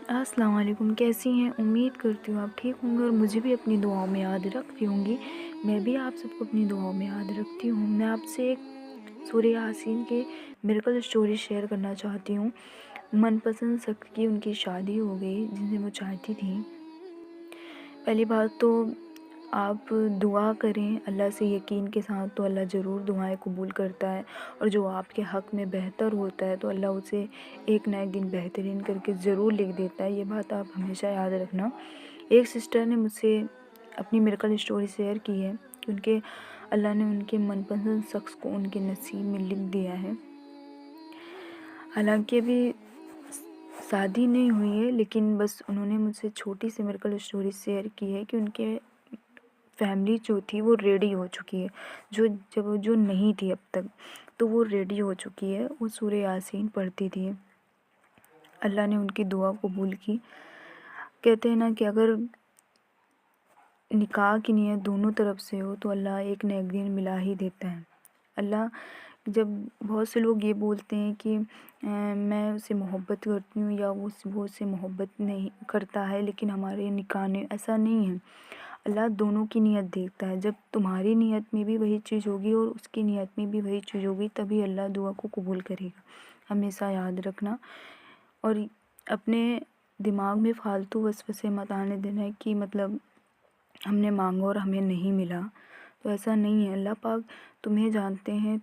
السلام علیکم، کیسی ہیں؟ امید کرتی ہوں آپ ٹھیک ہوں گے اور مجھے بھی اپنی دعاؤں میں یاد رکھتی ہوں گی۔ میں بھی آپ سب کو اپنی دعاؤں میں یاد رکھتی ہوں۔ میں آپ سے ایک سورہ یاسین کے میریکل اسٹوری شیئر کرنا چاہتی ہوں۔ من پسند شخص کی ان کی شادی ہو گئی جن سے وہ چاہتی تھی۔ پہلی بات تو آپ دعا کریں اللہ سے یقین کے ساتھ، تو اللہ ضرور دعائیں قبول کرتا ہے، اور جو آپ کے حق میں بہتر ہوتا ہے تو اللہ اسے ایک نہ ایک دن بہترین کر کے ضرور لکھ دیتا ہے۔ یہ بات آپ ہمیشہ یاد رکھنا۔ ایک سسٹر نے مجھ سے اپنی میریکل اسٹوری شیئر کی ہے کہ اللہ نے ان کے من پسند شخص کو ان کے نصیب میں لکھ دیا ہے۔ حالانکہ ابھی شادی نہیں ہوئی ہے، لیکن بس انہوں نے مجھ سے چھوٹی سی میریکل اسٹوری شیئر کی ہے کہ ان کے فیملی جو تھی وہ ریڈی ہو چکی ہے، جو نہیں تھی اب تک، تو وہ ریڈی ہو چکی ہے۔ وہ سورہ یاسین پڑھتی تھی، اللہ نے ان کی دعا قبول کی۔ کہتے ہیں نا کہ اگر نکاح کی نیت دونوں طرف سے ہو تو اللہ ایک نہ ایک دن ملا ہی دیتا ہے۔ اللہ جب بہت سے لوگ یہ بولتے ہیں کہ میں اسے محبت کرتی ہوں یا وہ اس سے محبت نہیں کرتا ہے، لیکن ہمارے نکاح نے ایسا نہیں ہے۔ اللہ دونوں کی نیت دیکھتا ہے۔ جب تمہاری نیت میں بھی وہی چیز ہوگی اور اس کی نیت میں بھی وہی چیز ہوگی، تبھی اللہ دعا کو قبول کرے گا۔ ہمیشہ یاد رکھنا، اور اپنے دماغ میں فالتو وسوسے مت آنے دینا ہے کہ مطلب ہم نے مانگا اور ہمیں نہیں ملا، تو ایسا نہیں ہے۔ اللہ پاک تمہیں جانتے ہیں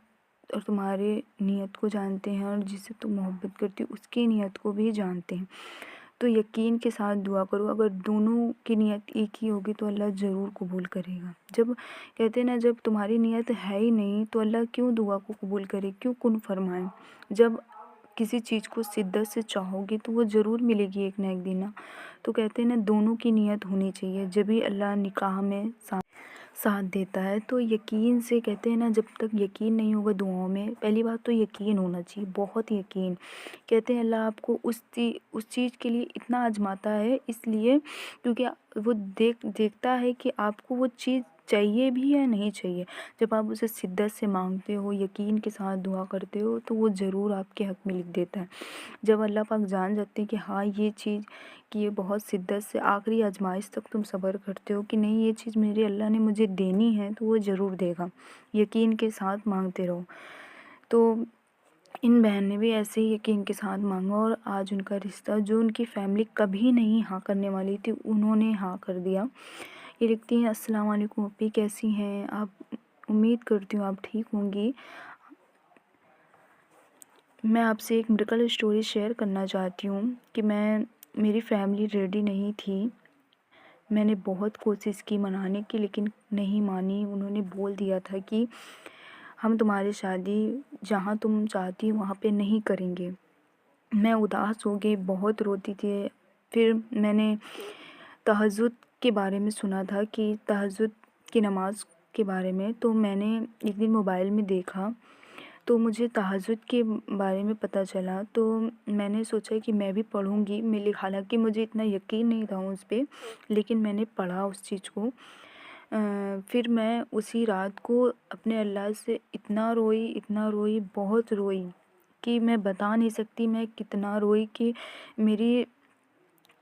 اور تمہارے نیت کو جانتے ہیں، اور جس سے تم محبت کرتی ہو اس کی نیت کو بھی جانتے ہیں۔ تو یقین کے ساتھ دعا کرو، اگر دونوں کی نیت ایک ہی ہوگی تو اللہ ضرور قبول کرے گا۔ جب کہتے ہیں نا جب تمہاری نیت ہے ہی نہیں تو اللہ کیوں دعا کو قبول کرے، کیوں کن فرمائے؟ جب کسی چیز کو شدت سے چاہو گی تو وہ ضرور ملے گی ایک نہ ایک دن۔ تو کہتے ہیں نا دونوں کی نیت ہونی چاہیے، جبھی اللہ نکاح میں ساتھ دیتا ہے۔ تو یقین سے کہتے ہیں نا جب تک یقین نہیں ہوگا دعاؤں میں، پہلی بات تو یقین ہونا چاہیے، بہت یقین۔ کہتے ہیں اللہ آپ کو اس چیز کے لیے اتنا آزماتا ہے، اس لیے کیونکہ وہ دیکھتا ہے کہ آپ کو وہ چیز چاہیے بھی یا نہیں چاہیے۔ جب آپ اسے شدت سے مانگتے ہو، یقین کے ساتھ دعا کرتے ہو، تو وہ ضرور آپ کے حق میں لکھ دیتا ہے۔ جب اللہ پاک جان جاتے ہیں کہ ہاں یہ چیز کہ یہ بہت شدت سے آخری آزمائش تک تم صبر کرتے ہو کہ نہیں یہ چیز میرے اللہ نے مجھے دینی ہے، تو وہ ضرور دے گا۔ یقین کے ساتھ مانگتے رہو۔ تو ان بہن نے بھی ایسے ہی یقین کے ساتھ مانگا، اور آج ان کا رشتہ جو ان کی فیملی کبھی نہیں ہاں کرنے والی تھی، انہوں نے ہاں کر دیا۔ یہ لکھتی ہیں السلام علیکم اپی، کیسی ہیں آپ؟ امید کرتی ہوں آپ ٹھیک ہوں گی۔ میں آپ سے ایک میریکل اسٹوری شیئر کرنا چاہتی ہوں کہ میری فیملی ریڈی نہیں تھی۔ میں نے بہت کوشش کی منانے کی، لیکن نہیں مانی۔ انہوں نے بول دیا تھا کہ ہم تمہاری شادی جہاں تم چاہتی وہاں پہ نہیں کریں گے۔ میں اداس ہو گئی، بہت روتی تھی۔ پھر میں نے تہجد کے بارے میں سنا تھا کہ تہجد کی نماز کے بارے میں، تو میں نے ایک دن موبائل میں دیکھا تو مجھے تہجد کے بارے میں پتہ چلا، تو میں نے سوچا کہ میں بھی پڑھوں گی۔ حالانکہ مجھے اتنا یقین نہیں تھا اس پہ، لیکن میں نے پڑھا اس چیز کو۔ پھر میں اسی رات کو اپنے اللہ سے اتنا روئی، بہت روئی کہ میں بتا نہیں سکتی میں کتنا روئی، کہ میری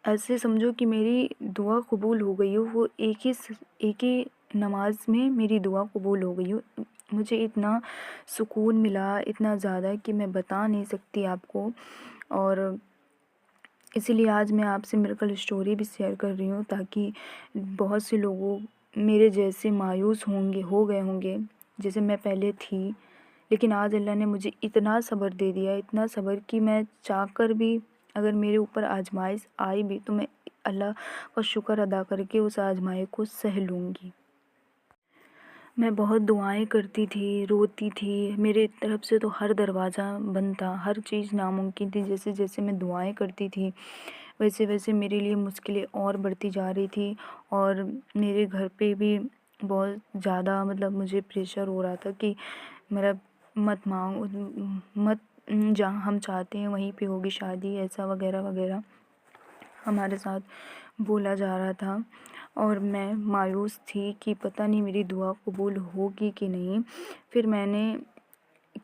ایسے سمجھو کہ میری دعا قبول ہو گئی ہو، وہ ایک ہی نماز میں میری دعا قبول ہو گئی ہو۔ مجھے اتنا سکون ملا، اتنا زیادہ کہ میں بتا نہیں سکتی آپ کو۔ اور اسی لیے آج میں آپ سے میریکل اسٹوری بھی شیئر کر رہی ہوں، تاکہ بہت سے لوگوں میرے جیسے مایوس ہو گئے ہوں گے جیسے میں پہلے تھی، لیکن آج اللہ نے مجھے اتنا صبر دے دیا، اتنا صبر کہ میں چاہ کر بھی اگر میرے اوپر آزمائش آئی بھی تو میں اللہ کا شکر ادا کر کے اس آزمائش کو سہ لوں گی۔ میں بہت دعائیں کرتی تھی، روتی تھی، میرے طرف سے تو ہر دروازہ بند تھا، ہر چیز ناممکن تھی۔ جیسے جیسے میں دعائیں کرتی تھی ویسے ویسے میرے لیے مشکلیں اور بڑھتی جا رہی تھی، اور میرے گھر پہ بھی بہت زیادہ مطلب مجھے پریشر ہو رہا تھا کہ میرا مت جہاں ہم چاہتے ہیں وہیں پہ ہوگی شادی، ایسا وغیرہ وغیرہ ہمارے ساتھ بولا جا رہا تھا، اور میں مایوس تھی کہ پتہ نہیں میری دعا قبول ہوگی کہ نہیں۔ پھر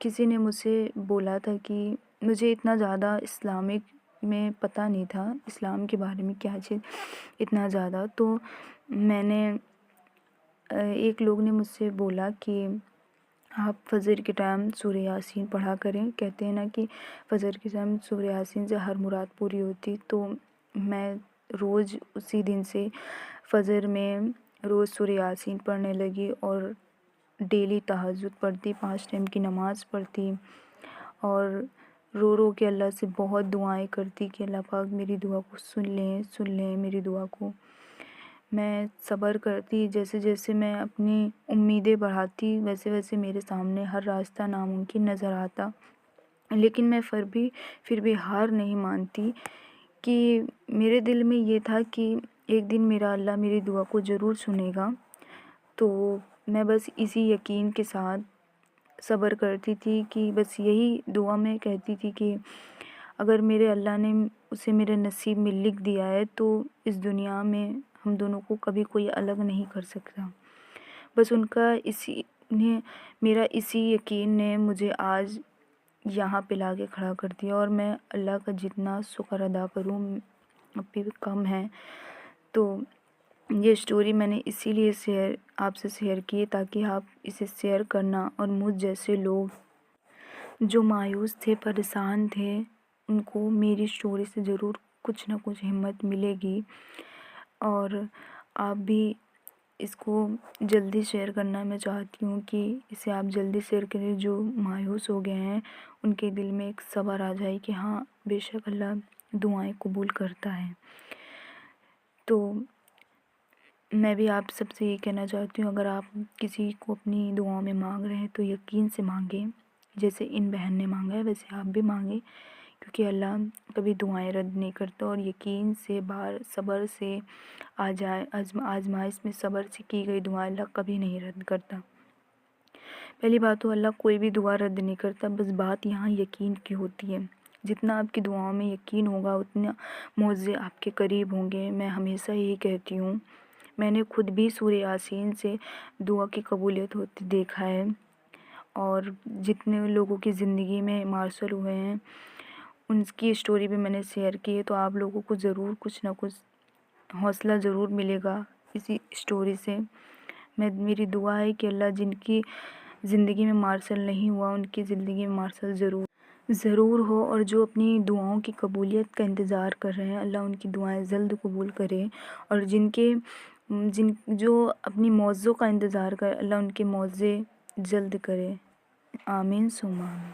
کسی نے مجھ سے بولا تھا کہ مجھے اتنا زیادہ اسلامک میں پتہ نہیں تھا اسلام کے بارے میں کیا چیز اتنا زیادہ، تو میں نے ایک لوگ نے مجھ سے بولا کہ آپ فجر کے ٹائم سورہ یاسین پڑھا کریں، کہتے ہیں نا کہ فجر کے ٹائم سورہ یاسین سے ہر مراد پوری ہوتی۔ تو میں روز اسی دن سے فجر میں روز سورہ یاسین پڑھنے لگی اور ڈیلی تہجد پڑھتی، 5 ٹائم کی نماز پڑھتی اور رو رو کے اللہ سے بہت دعائیں کرتی کہ اللہ پاک میری دعا کو سن لیں میری دعا کو۔ میں صبر کرتی، جیسے جیسے میں اپنی امیدیں بڑھاتی ویسے ویسے میرے سامنے ہر راستہ ناممکن نظر آتا، لیکن میں پھر بھی ہار نہیں مانتی کہ میرے دل میں یہ تھا کہ ایک دن میرا اللہ میری دعا کو ضرور سنے گا۔ تو میں بس اسی یقین کے ساتھ صبر کرتی تھی کہ بس یہی دعا میں کہتی تھی کہ اگر میرے اللہ نے اسے میرے نصیب میں لکھ دیا ہے تو اس دنیا میں ہم دونوں کو کبھی کوئی الگ نہیں کر سکتا۔ بس میرا اسی یقین نے مجھے آج یہاں پہ لا کے کھڑا کر دیا، اور میں اللہ کا جتنا شکر ادا کروں اب بھی کم ہے۔ تو یہ سٹوری میں نے اسی لیے آپ سے شیئر کی تاکہ آپ اسے شیئر کرنا اور مجھ جیسے لوگ جو مایوس تھے، پریشان تھے، ان کو میری سٹوری سے ضرور کچھ نہ کچھ ہمت ملے گی، اور آپ بھی اس کو جلدی شیئر کرنا میں چاہتی ہوں کہ اسے آپ جلدی شیئر کریں، جو مایوس ہو گئے ہیں ان کے دل میں ایک صبر آ جائے کہ ہاں بے شک اللہ دعائیں قبول کرتا ہے۔ تو میں بھی آپ سب سے یہ کہنا چاہتی ہوں، اگر آپ کسی کو اپنی دعاؤں میں مانگ رہے ہیں تو یقین سے مانگیں، جیسے ان بہن نے مانگا ہے ویسے آپ بھی مانگیں، کیونکہ اللہ کبھی دعائیں رد نہیں کرتا، اور یقین سے صبر سے آزمائش میں صبر سے کی گئی دعائیں اللہ کبھی نہیں رد کرتا۔ پہلی بات تو اللہ کوئی بھی دعا رد نہیں کرتا، بس بات یہاں یقین کی ہوتی ہے۔ جتنا آپ کی دعاؤں میں یقین ہوگا اتنا معجزے آپ کے قریب ہوں گے۔ میں ہمیشہ یہی کہتی ہوں، میں نے خود بھی سورہ یاسین سے دعا کی قبولیت ہوتی دیکھا ہے، اور جتنے لوگوں کی زندگی میں مارشل ہوئے ہیں ان کی سٹوری بھی میں نے شیئر کی ہے، تو آپ لوگوں کو ضرور کچھ نہ کچھ حوصلہ ضرور ملے گا اسی سٹوری سے۔ میری دعا ہے کہ اللہ جن کی زندگی میں مارشل نہیں ہوا ان کی زندگی میں مارشل ضرور ہو، اور جو اپنی دعاؤں کی قبولیت کا انتظار کر رہے ہیں اللہ ان کی دعائیں جلد قبول کرے، اور جو اپنی معجزوں کا انتظار کر اللہ ان کے معجزے جلد کرے۔ آمین ثم آمین۔